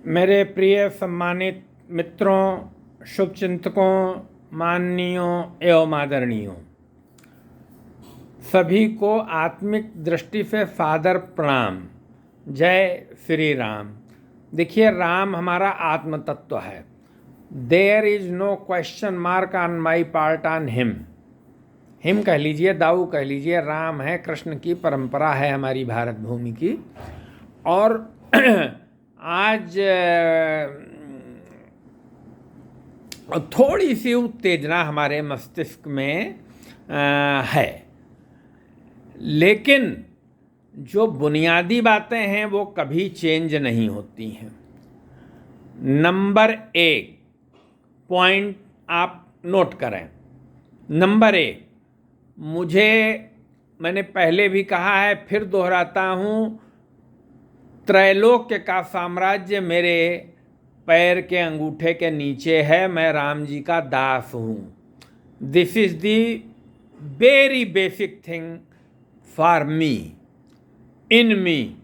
मेरे प्रिय सम्मानित मित्रों, शुभचिंतकों, माननीयों एवं आदरणीयों, सभी को आत्मिक दृष्टि से सादर प्रणाम। जय श्री राम। देखिए, राम हमारा आत्म तत्व है। There is no question mark on my part on him. Him कह लीजिए, दाऊ कह लीजिए, राम है, कृष्ण की परंपरा है हमारी भारत भूमि की। और आज थोड़ी सी उत्तेजना हमारे मस्तिष्क में है, लेकिन जो बुनियादी बातें हैं वो कभी चेंज नहीं होती हैं। नंबर 1 पॉइंट आप नोट करें। नंबर 1, मैंने पहले भी कहा है, फिर दोहराता हूँ, त्रैलोक्य का साम्राज्य मेरे पैर के अंगूठे के नीचे है। मैं राम जी का दास हूँ। This is the very basic thing for me, in me,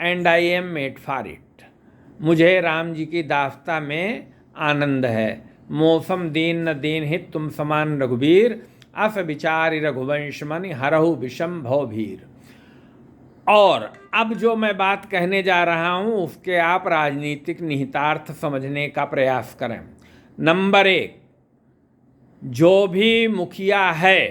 and I am made for it. मुझे राम जी की दासता में आनंद है। मौसम दीन न दीन हित तुम समान रघुबीर, अस विचारि रघुवंश मनि हरहु विषम भवभीर। और अब जो मैं बात कहने जा रहा हूं उसके आप राजनीतिक निहितार्थ समझने का प्रयास करें। नंबर 1, जो भी मुखिया है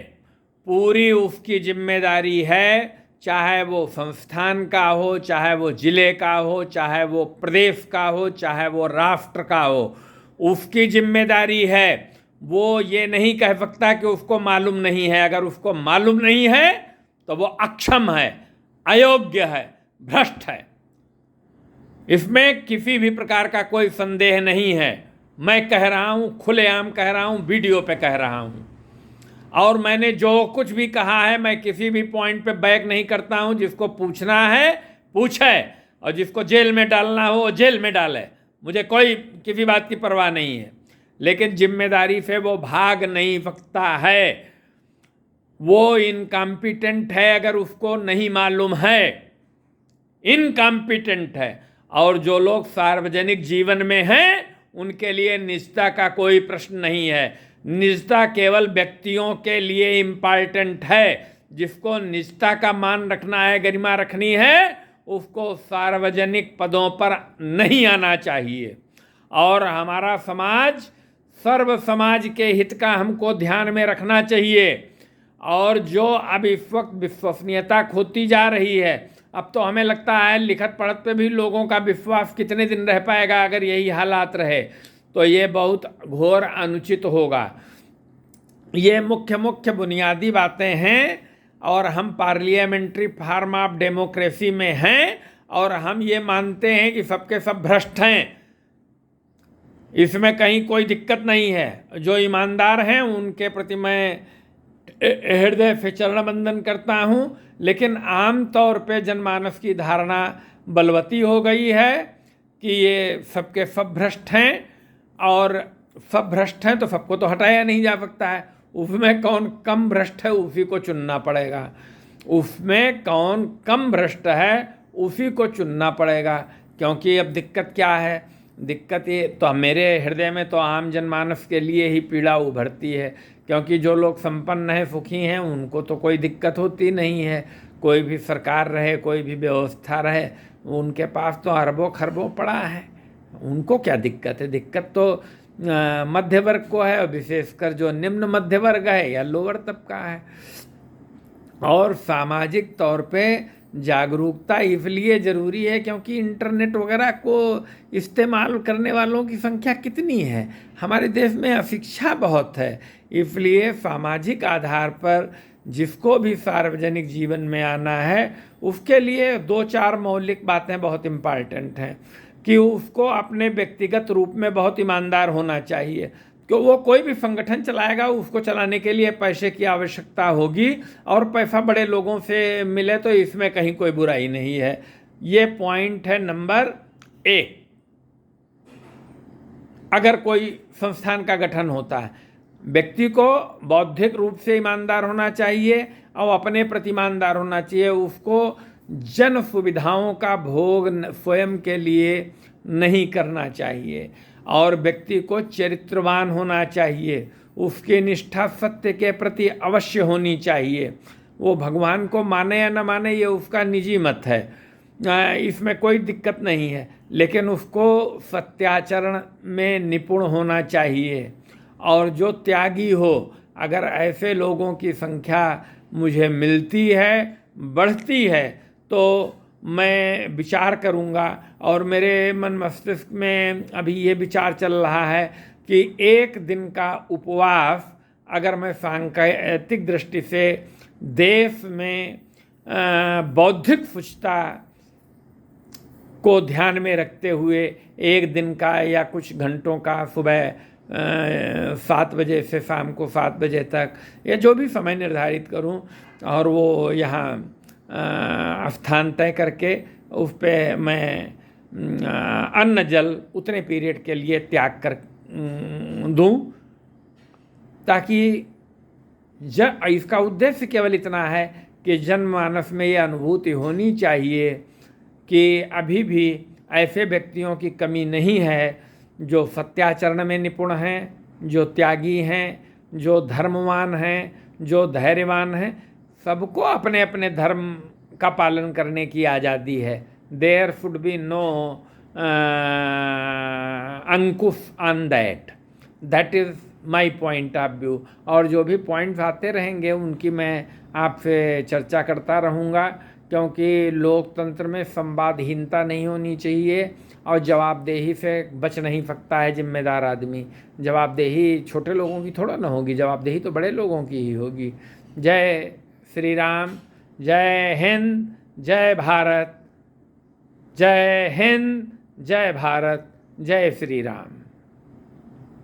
पूरी उसकी जिम्मेदारी है, चाहे वो संस्थान का हो, चाहे वो जिले का हो, चाहे वो प्रदेश का हो, चाहे वो राष्ट्र का हो, उसकी जिम्मेदारी है। वो ये नहीं कह सकता कि उसको मालूम नहीं है। अगर उसको मालूम नहीं है तो वो अक्षम है, अयोग्य है, भ्रष्ट है। इसमें किसी भी प्रकार का कोई संदेह नहीं है। मैं कह रहा हूं, खुलेआम कह रहा हूं, वीडियो पे कह रहा हूं। और मैंने जो कुछ भी कहा है, मैं किसी भी पॉइंट पे बैक नहीं करता हूं। जिसको पूछना है पूछे, और जिसको जेल में डालना हो वो जेल में डाले। मुझे कोई किसी बात की परवाह नहीं है, लेकिन जिम्मेदारी से वो भाग नहीं सकता है। वो इनकॉम्पिटेंट है अगर उसको नहीं मालूम है, इनकॉम्पिटेंट है। और जो लोग सार्वजनिक जीवन में हैं उनके लिए निजता का कोई प्रश्न नहीं है। निजता केवल व्यक्तियों के लिए इम्पॉर्टेंट है। जिसको निजता का मान रखना है, गरिमा रखनी है, उसको सार्वजनिक पदों पर नहीं आना चाहिए। और हमारा समाज सर्व समाज के हित का हमको ध्यान में रखना चाहिए। और जो अब इस वक्त विश्वसनीयता खोती जा रही है, अब तो हमें लगता है लिखत पढ़त पे भी लोगों का विश्वास कितने दिन रह पाएगा। अगर यही हालात रहे तो ये बहुत घोर अनुचित होगा। ये मुख्य बुनियादी बातें हैं। और हम पार्लियामेंट्री फॉर्म ऑफ डेमोक्रेसी में हैं, और हम ये मानते हैं कि सबके सब भ्रष्ट हैं। इसमें कहीं कोई दिक्कत नहीं है। जो ईमानदार हैं उनके प्रति मैं हृदय से चरण वंदन करता हूँ। लेकिन आम तौर पे जनमानस की धारणा बलवती हो गई है कि ये सबके सब भ्रष्ट हैं, और सब भ्रष्ट हैं तो सबको तो हटाया नहीं जा सकता है। उसमें कौन कम भ्रष्ट है उसी को चुनना पड़ेगा। उसमें कौन कम भ्रष्ट है उसी को चुनना पड़ेगा। क्योंकि अब दिक्कत क्या है? दिक्कत ये तो मेरे हृदय में तो आम जनमानस के लिए ही पीड़ा उभरती है। क्योंकि जो लोग संपन्न हैं, सुखी हैं, उनको तो कोई दिक्कत होती नहीं है। कोई भी सरकार रहे, कोई भी व्यवस्था रहे, उनके पास तो अरबों खरबों पड़ा है। उनको क्या दिक्कत है? दिक्कत तो मध्य वर्ग को है, और विशेषकर जो निम्न मध्य वर्ग है या लोअर तबका है। और सामाजिक तौर पे जागरूकता इसलिए ज़रूरी है क्योंकि इंटरनेट वगैरह को इस्तेमाल करने वालों की संख्या कितनी है? हमारे देश में अशिक्षा बहुत है। इसलिए सामाजिक आधार पर जिसको भी सार्वजनिक जीवन में आना है उसके लिए 2-4 मौलिक बातें बहुत इम्पॉर्टेंट हैं। कि उसको अपने व्यक्तिगत रूप में बहुत ईमानदार होना चाहिए। कि वो कोई भी संगठन चलाएगा, उसको चलाने के लिए पैसे की आवश्यकता होगी, और पैसा बड़े लोगों से मिले तो इसमें कहीं कोई बुराई नहीं है। ये पॉइंट है नंबर 1। अगर कोई संस्थान का गठन होता है, व्यक्ति को बौद्धिक रूप से ईमानदार होना चाहिए और अपने प्रति ईमानदार होना चाहिए। उसको जन सुविधाओं का भोग स्वयं के लिए नहीं करना चाहिए और व्यक्ति को चरित्रवान होना चाहिए, उसकी निष्ठा सत्य के प्रति अवश्य होनी चाहिए। वो भगवान को माने या न माने ये उसका निजी मत है, इसमें कोई दिक्कत नहीं है, लेकिन उसको सत्याचरण में निपुण होना चाहिए। और जो त्यागी हो, अगर ऐसे लोगों की संख्या मुझे मिलती है, बढ़ती है, तो मैं विचार करूंगा। और मेरे मन मस्तिष्क में अभी ये विचार चल रहा है कि एक दिन का उपवास अगर मैं सांकेतिक दृष्टि से देश में बौद्धिक शुचिता को ध्यान में रखते हुए एक दिन का या कुछ घंटों का, सुबह 7 बजे से शाम को 7 बजे तक, या जो भी समय निर्धारित करूं, और वो यहाँ स्थान तय करके उस पर मैं अन्न जल उतने पीरियड के लिए त्याग कर दूं, ताकि इसका उद्देश्य केवल इतना है कि जनमानस में ये अनुभूति होनी चाहिए कि अभी भी ऐसे व्यक्तियों की कमी नहीं है जो सत्याचरण में निपुण हैं, जो त्यागी हैं, जो धर्मवान हैं, जो धैर्यवान हैं। सबको अपने अपने धर्म का पालन करने की आज़ादी है। देयर शुड बी नो अंकुश on that is my point of view. और जो भी पॉइंट्स आते रहेंगे उनकी मैं आपसे चर्चा करता रहूँगा, क्योंकि लोकतंत्र में संवादहीनता नहीं होनी चाहिए और जवाबदेही से बच नहीं सकता है जिम्मेदार आदमी। जवाबदेही छोटे लोगों की थोड़ा ना होगी, जवाबदेही तो बड़े लोगों की ही होगी। जय श्री राम, जय हिंद, जय भारत, जय हिंद, जय भारत, जय श्री राम।